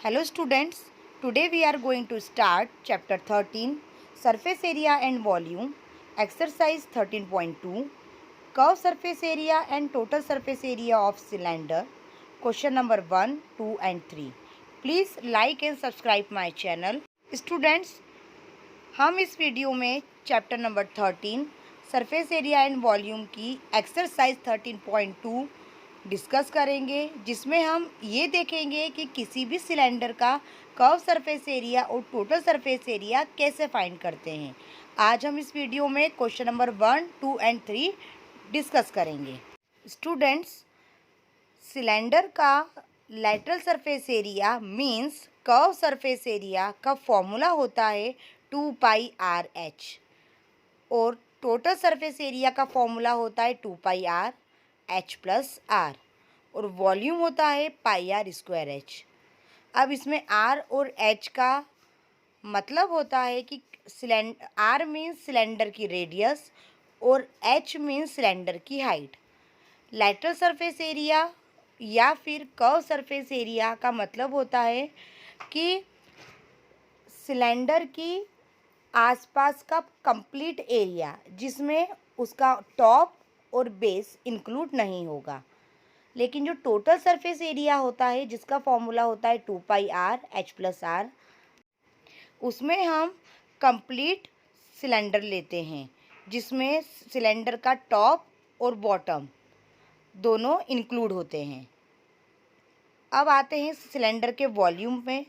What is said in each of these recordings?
Hello students, today we are going to start chapter 13 surface area and volume exercise 13.2 curve surface area and total surface area of cylinder question number 1, 2 and 3. Please like and subscribe my channel. Students, हम इस video में chapter number 13 surface area and volume की exercise 13.2 discuss करेंगे, जिसमें हम ये देखेंगे कि किसी भी सिलेंडर का कर्व सरफेस एरिया और टोटल सरफेस एरिया कैसे फाइंड करते हैं। आज हम इस वीडियो में क्वेश्चन नंबर 1, 2 एंड 3 डिस्कस करेंगे। स्टूडेंट्स, सिलेंडर का lateral surface area means curve surface area का फॉर्मूला होता है 2πr/h और टोटल सरफेस एरिया का फॉर्मूला होता है 2πr/h+r और वॉल्यूम होता है πr²h। अब इसमें r और h का मतलब होता है कि r मीन्स सिलेंडर की रेडियस और h मीन्स सिलेंडर की हाइट। लैटरल सरफेस एरिया या फिर कर्व सरफेस एरिया का मतलब होता है कि सिलेंडर की आसपास का कंप्लीट एरिया जिसमें उसका टॉप और बेस इंक्लूड नहीं होगा। लेकिन जो टोटल सरफेस एरिया होता है जिसका फॉर्मूला होता है 2πr/h+r, उसमें हम कंप्लीट सिलेंडर लेते हैं जिसमें सिलेंडर का टॉप और बॉटम दोनों इंक्लूड होते हैं। अब आते हैं सिलेंडर के वॉल्यूम में।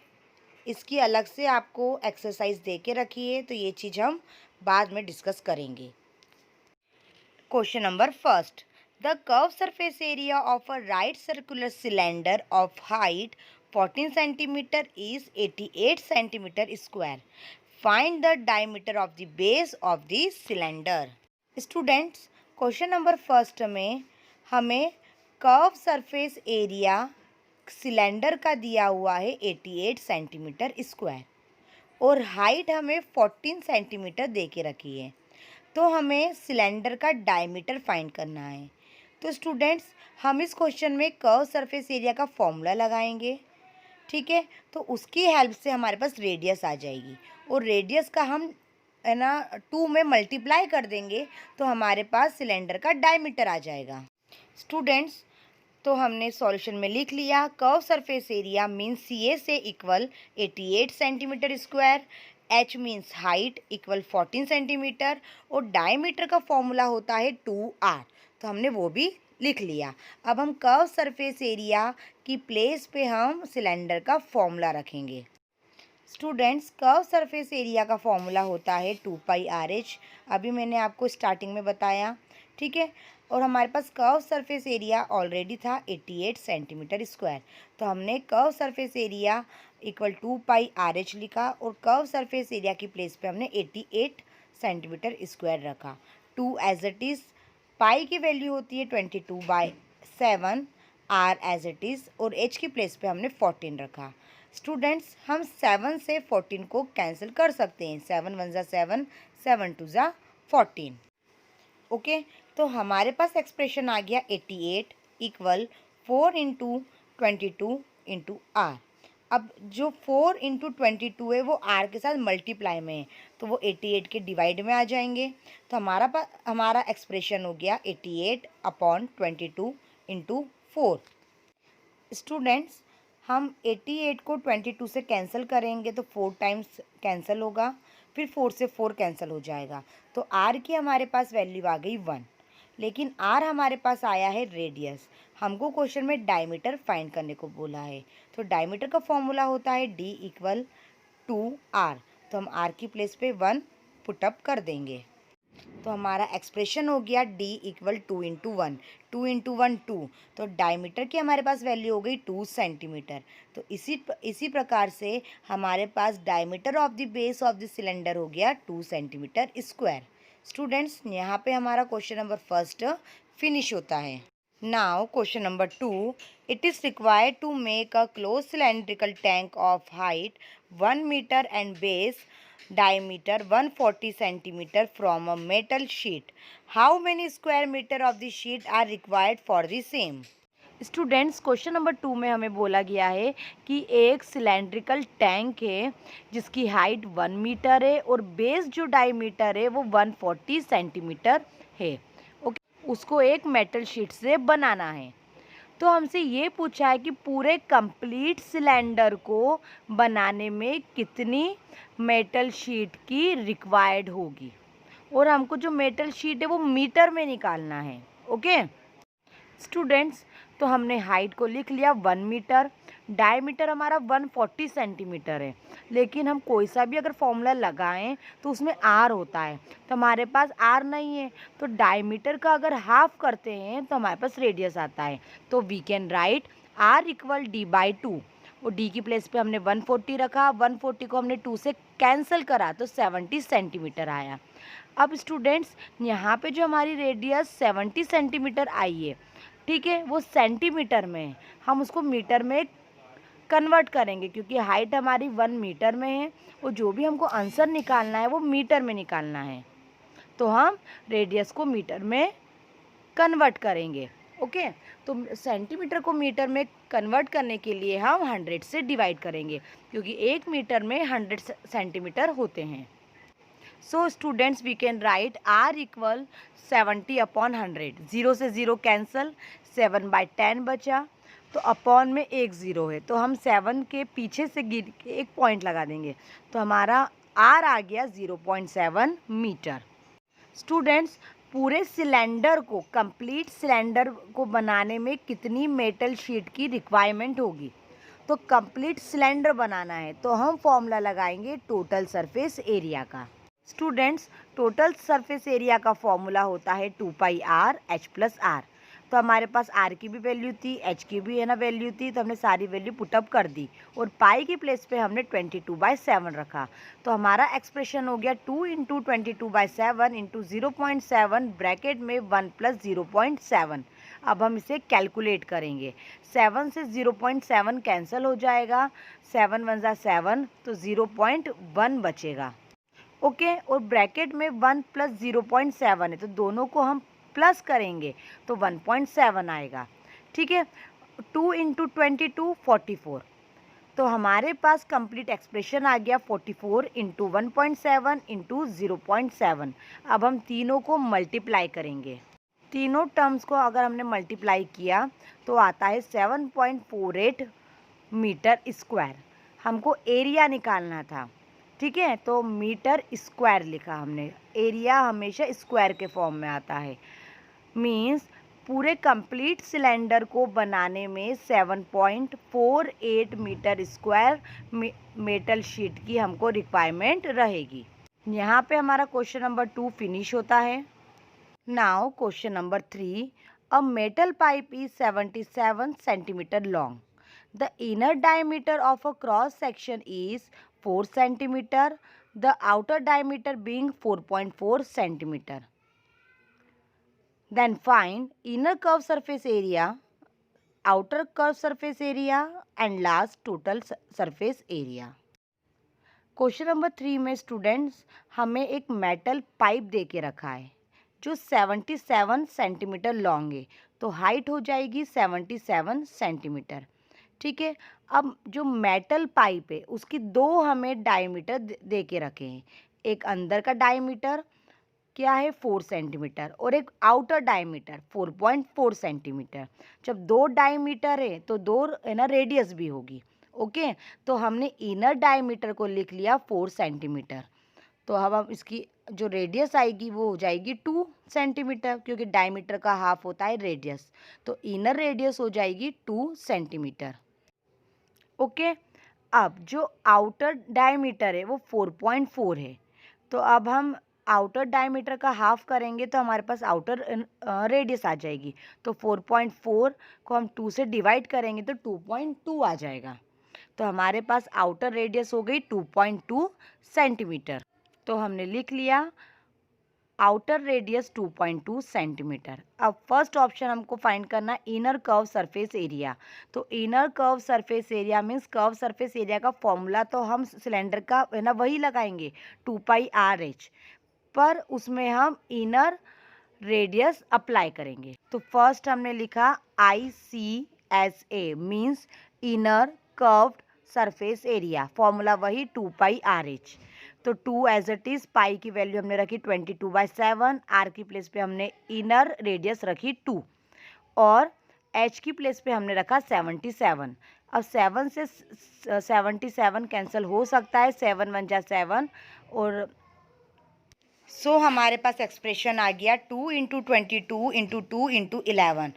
इसकी अलग से आपको एक्सरसाइज दे के रखी है, तो ये चीज़ हम बाद में डिस्कस करेंगे। Question number first, the curve surface area of a right circular cylinder of height 14 centimetre is 88 centimetre square. Find the diameter of the base of the cylinder. Students, question number first में हमें curve surface area cylinder का दिया हुआ है 88 centimetre square और height हमें 14 centimetre दे के रखी है। तो हमें सिलेंडर का डायमीटर फाइंड करना है। तो स्टूडेंट्स, हम इस क्वेश्चन में कर्व सरफेस एरिया का फॉर्मूला लगाएंगे, ठीक है। तो उसकी हेल्प से हमारे पास रेडियस आ जाएगी और रेडियस का हम 2 में मल्टीप्लाई कर देंगे तो हमारे पास सिलेंडर का डायमीटर आ जाएगा। स्टूडेंट्स, तो हमने सॉल्यूशन में लिख लिया curve surface area means CA से equal 88 centimetre square, H means height equal 14 centimetre और डायमीटर का फॉर्मूला होता है 2r। तो हमने वो भी लिख लिया। अब हम कर्व सरफेस एरिया की प्लेस पे हम सिलेंडर का फॉर्मूला रखेंगे। स्टूडेंट्स, कर्व सरफेस एरिया का फॉर्मूला होता है 2πr/h। अभी मैंने आपको स्टार्टिंग में बताया, ठीक है। और हमारे पास कर्व सरफेस एरिया ऑलरेडी था 88 सेंटीमीटर स्क्वायर, तो हमने curve surface area equal 2πr/h लिखा और कर्व सरफेस एरिया की प्लेस पे हमने 88 सेंटीमीटर स्क्वायर रखा। 2 एज इट इज़, पाई की वैल्यू होती है 22/7, r एज इट इज़ और h की प्लेस पे हमने 14 रखा। स्टूडेंट्स, हम 7 से 14 को कैंसिल कर सकते हैं। 7 × 1 = 7, 7 × 2 = 14। ओके, तो हमारे पास एक्सप्रेशन आ गया 88 इक्वल 4 × 22 × r। अब जो 4 × 22 है वो r के साथ मल्टीप्लाई में है, तो वो 88 के डिवाइड में आ जाएंगे। तो हमारा एक्सप्रेशन हो गया 88/22 × 4। स्टूडेंट्स, हम 88 को 22 से कैंसिल करेंगे तो 4 टाइम्स कैंसिल होगा, फिर 4 से 4 कैंसिल हो जाएगा, तो r की हमारे पास वैल्यू आ गई 1। लेकिन r हमारे पास आया है रेडियस। हमको क्वेश्चन में डायमीटर फाइंड करने को बोला है, तो डायमीटर का फॉर्मूला होता है d = 2r। तो हम r की प्लेस पे 1 पुटअप कर देंगे, तो हमारा एक्सप्रेशन हो गया d = 2 × 1, 2 × 1 2। तो डायमीटर की हमारे पास वैल्यू हो गई 2 सेंटीमीटर। तो इसी प्रकार से हमारे पास diameter of the base of the cylinder हो गया 2 सेंटीमीटर स्क्वायर। स्टूडेंट्स, यहाँ पे हमारा क्वेश्चन नंबर फर्स्ट फिनिश होता है। Now question number 2, it is required to make a close cylindrical tank of height 1 metre and base diameter 140 centimeter from a metal sheet. How many square meter of the sheet are required for the same? Students, question number 2 में हमें बोला गया है कि एक cylindrical tank है जिसकी height 1 metre है और बेस जो डायमीटर है वो 140 सेंटीमीटर है। ओके, उसको एक मेटल शीट से बनाना है। तो हमसे ये पूछा है कि पूरे कंप्लीट सिलेंडर को बनाने में कितनी मेटल शीट की रिक्वायर्ड होगी, और हमको जो मेटल शीट है वो मीटर में निकालना है। ओके स्टूडेंट्स, तो हमने हाइट को लिख लिया 1 मीटर, डायमीटर हमारा 140 सेंटीमीटर है। लेकिन हम कोई सा भी अगर फॉर्मूला लगाएं तो उसमें आर होता है, तो हमारे पास आर नहीं है, तो डायमीटर का अगर हाफ करते हैं तो हमारे पास रेडियस आता है। तो we can write R equal D by 2, और डी की प्लेस पे हमने 140 रखा, 140 को हमने 2 से कैंसिल करा तो 70 सेंटीमीटर आया। अब स्टूडेंट्स, यहाँ पे जो हमारी रेडियस 70 सेंटीमीटर आई है, ठीक है, वो सेंटीमीटर में है, हम उसको मीटर में कन्वर्ट करेंगे क्योंकि हाइट हमारी 1 मीटर में है और जो भी हमको आंसर निकालना है वो मीटर में निकालना है, तो हम रेडियस को मीटर में कन्वर्ट करेंगे। ओके, तो सेंटीमीटर को मीटर में कन्वर्ट करने के लिए हम 100 से डिवाइड करेंगे क्योंकि 1 मीटर में 100 सेंटीमीटर होते हैं। So students, we can write R equal 70/100, 0 से 0 कैंसल, 7/10 बचा, तो अपॉन में एक ज़ीरो है, तो हम 7 के पीछे से गिर के एक पॉइंट लगा देंगे, तो हमारा आर आ गया 0.7 मीटर। स्टूडेंट्स, पूरे सिलेंडर को, कंप्लीट सिलेंडर को बनाने में कितनी मेटल शीट की रिक्वायरमेंट होगी? तो कंप्लीट सिलेंडर बनाना है तो हम फॉर्मूला लगाएंगे टोटल सरफेस एरिया का। स्टूडेंट्स, टोटल सरफेस एरिया का फॉर्मूला होता है 2πr/h+r। तो हमारे पास आर की भी वैल्यू थी, एच की भी है ना वैल्यू थी, तो हमने सारी वैल्यू पुटअप कर दी और पाई की प्लेस पे हमने 22/7 रखा। तो हमारा एक्सप्रेशन हो गया 2 × 22/7 × 0.7 ब्रैकेट में 1 + 0.7। अब हम इसे कैलकुलेट करेंगे, 7 से 0.7 कैंसिल हो जाएगा, 7 × 1 = 7, तो 0.1 बचेगा। ओके, और ब्रैकेट में 1 + 0.7 है, तो दोनों को हम प्लस करेंगे तो 1.7 आएगा। ठीक है, 2 × 22 44, तो हमारे पास कंप्लीट एक्सप्रेशन आ गया 44 × 1.7 × 0.7। अब हम तीनों को मल्टीप्लाई करेंगे, तीनों टर्म्स को अगर हमने मल्टीप्लाई किया तो आता है 7.48 मीटर स्क्वायर। हमको एरिया निकालना था, ठीक है, तो मीटर स्क्वायर लिखा हमने, एरिया हमेशा स्क्वायर के फॉर्म में आता है। मीन्स पूरे कंप्लीट सिलेंडर को बनाने में 7.48 मीटर स्क्वायर मेटल शीट की हमको रिक्वायरमेंट रहेगी। यहाँ पे हमारा क्वेश्चन नंबर 2 फिनिश होता है। Now question number 3, a metal pipe is 77 centimetre long. The inner diameter of a cross section is 4 centimeter, the outer diameter being 4.4 centimeter. Then find inner curved surface area, outer curved surface area and last total surface area. Question number 3 में students हमें एक metal pipe दे के रखा है जो 77 centimetre long है, तो height हो जाएगी 77 सेंटीमीटर। ठीक है, अब जो मेटल पाइप है उसकी दो हमें डायमीटर दे के रखे हैं, एक अंदर का डायमीटर क्या है 4 सेंटीमीटर और एक आउटर डायमीटर 4.4 सेंटीमीटर। जब दो डायमीटर है तो दो है ना रेडियस भी होगी। ओके, तो हमने इनर डायमीटर को लिख लिया 4 सेंटीमीटर, तो अब हम इसकी जो रेडियस आएगी वो हो जाएगी 2 सेंटीमीटर क्योंकि डायमीटर का हाफ होता है रेडियस, तो इनर रेडियस हो जाएगी 2 सेंटीमीटर। ओके, अब जो आउटर डायमीटर है वो 4.4 है, तो अब हम आउटर डायमीटर का हाफ करेंगे तो हमारे पास आउटर रेडियस आ जाएगी, तो 4.4 को हम 2 से डिवाइड करेंगे तो 2.2 आ जाएगा, तो हमारे पास आउटर रेडियस हो गई 2.2 सेंटीमीटर। तो हमने लिख लिया आउटर रेडियस 2.2 सेंटीमीटर। अब फर्स्ट ऑप्शन हमको फाइंड करना इनर कर्व सरफेस एरिया, तो inner curve surface area means curve surface area का फॉर्मूला तो हम सिलेंडर का है ना वही लगाएंगे 2πRH, पर उसमें हम इनर रेडियस अप्लाई करेंगे। तो फर्स्ट हमने लिखा ICSA means inner curved surface area, formula वही 2πRH। तो 2 एज इट इज, पाई की वैल्यू हमने रखी 22/7, आर की प्लेस पे हमने इनर रेडियस रखी 2 और एच की प्लेस पे हमने रखा 77। अब 7 से 77 कैंसिल हो सकता है, 7 1 जा 7 और सो हमारे पास एक्सप्रेशन आ गया 2 इंटू 22 इंटू 2 इंटू 11।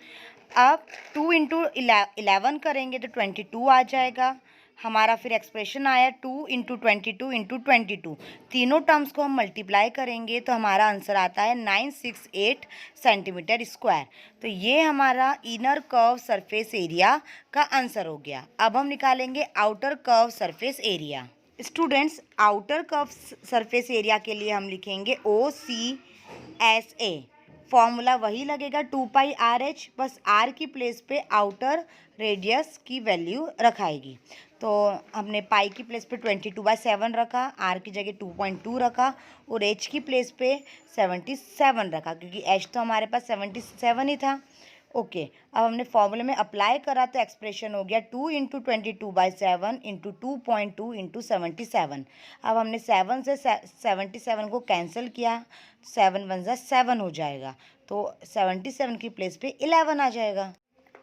अब 2 इंटू 11 करेंगे तो 22 आ जाएगा हमारा। फिर एक्सप्रेशन आया 2 इंटू 22 इंटू 22, तीनों टर्म्स को हम मल्टीप्लाई करेंगे तो हमारा आंसर आता है 968 सेंटीमीटर स्क्वायर। तो ये हमारा इनर कर्व सरफेस एरिया का आंसर हो गया। अब हम निकालेंगे outer curve surface area. Students, outer curve surface area के लिए हम लिखेंगे OCSA, फॉर्मूला वही लगेगा 2πRH, बस R की प्लेस पे आउटर रेडियस की वैल्यू रखाएगी। तो हमने पाई की प्लेस पे 22/7 रखा, R की जगह 2.2 रखा और H की प्लेस पे 77 रखा, क्योंकि H तो हमारे पास 77 ही था। ओके, अब हमने फॉर्मूले में अप्लाई करा तो एक्सप्रेशन हो गया 2 इंटू 22/7 इंटू 2.2 इंटू 77। अब हमने 7 से 77 को कैंसिल किया, 7 1 जा 7 हो जाएगा, तो 77 की प्लेस पे 11 आ जाएगा।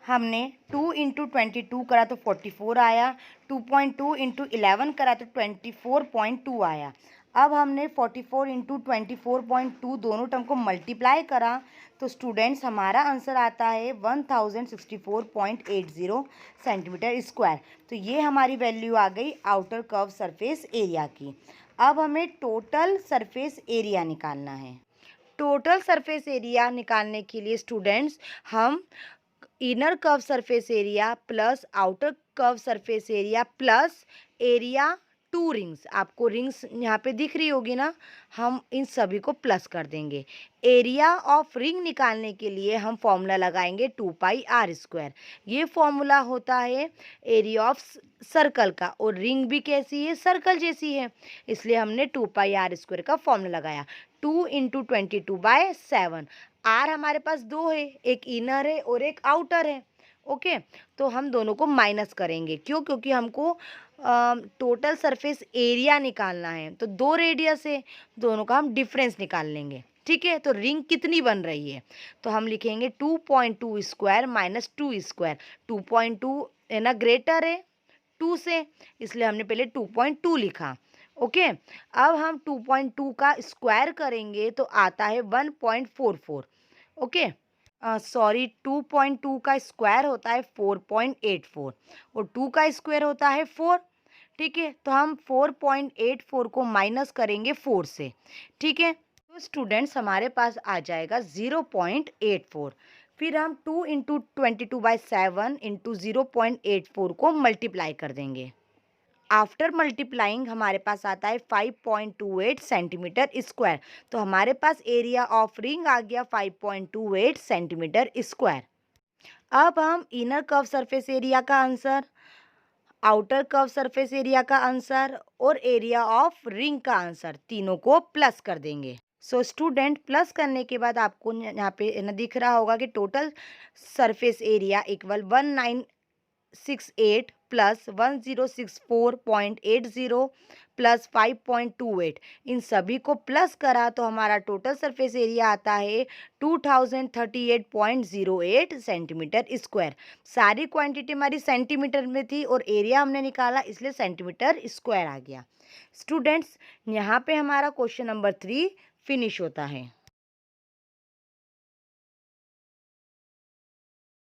हमने 2 इंटू 22 करा तो 44 आया, 2.2 इंटू 11 करा तो 24.2 आया। अब हमने 44 इंटू 24.2 दोनों टर्म को मल्टीप्लाई करा तो स्टूडेंट्स हमारा आंसर आता है 1064.80 सेंटीमीटर स्क्वायर। तो ये हमारी वैल्यू आ गई आउटर कर्व सरफेस एरिया की। अब हमें टोटल सरफेस एरिया निकालना है। टोटल सरफेस एरिया निकालने के लिए स्टूडेंट्स हम inner curve surface area plus outer curve surface area plus area 2 rings, आपको रिंग्स यहाँ पे दिख रही होगी ना, हम इन सभी को प्लस कर देंगे। एरिया ऑफ रिंग निकालने के लिए हम फॉर्मूला लगाएंगे 2πr²। ये फॉर्मूला होता है एरिया ऑफ सर्कल का, और रिंग भी कैसी है, सर्कल जैसी है, इसलिए हमने 2πr² का फॉर्मूला लगाया। 2 इंटू 22/7, आर हमारे पास दो है, एक इनर है और एक आउटर है। ओके, तो हम दोनों को माइनस करेंगे, क्यों? क्योंकि हमको टोटल सरफेस एरिया निकालना है, तो 2 रेडियस है, दोनों का हम डिफरेंस निकाल लेंगे। ठीक है, तो रिंग कितनी बन रही है, तो हम लिखेंगे 2.2 स्क्वायर माइनस 2 स्क्वायर। 2.2 है ना, ग्रेटर है 2 से, इसलिए हमने पहले 2.2 लिखा। ओके, अब हम 2.2 का स्क्वायर करेंगे तो आता है 1.44। ओके, सॉरी, 2.2 का स्क्वायर होता है 4.84 और 2 का स्क्वायर होता है 4। ठीक है, तो हम 4.84 को माइनस करेंगे 4 से। ठीक है, तो स्टूडेंट्स हमारे पास आ जाएगा 0.84। फिर हम 2 इंटू 22/7 इंटू 0.84 को मल्टीप्लाई कर देंगे। आफ्टर मल्टीप्लाइंग हमारे पास आता है 5.28 सेंटीमीटर स्क्वायर। तो हमारे पास एरिया ऑफ रिंग आ गया 5.28 सेंटीमीटर स्क्वायर। अब हम इनर कर्व सरफेस एरिया का answer, outer curve surface area का आंसर और एरिया ऑफ रिंग का आंसर तीनों को प्लस कर देंगे। सो स्टूडेंट, प्लस करने के बाद आपको यहाँ पे ना दिख रहा होगा कि total surface area equal 1968 plus 1064.80 plus 5.28, इन सभी को प्लस करा तो हमारा टोटल सरफेस एरिया आता है 2038.08 सेंटीमीटर स्क्वायर। सारी क्वांटिटी हमारी सेंटीमीटर में थी और एरिया हमने निकाला, इसलिए सेंटीमीटर स्क्वायर आ गया। स्टूडेंट्स, यहाँ पे हमारा क्वेश्चन नंबर 3 फिनिश होता है।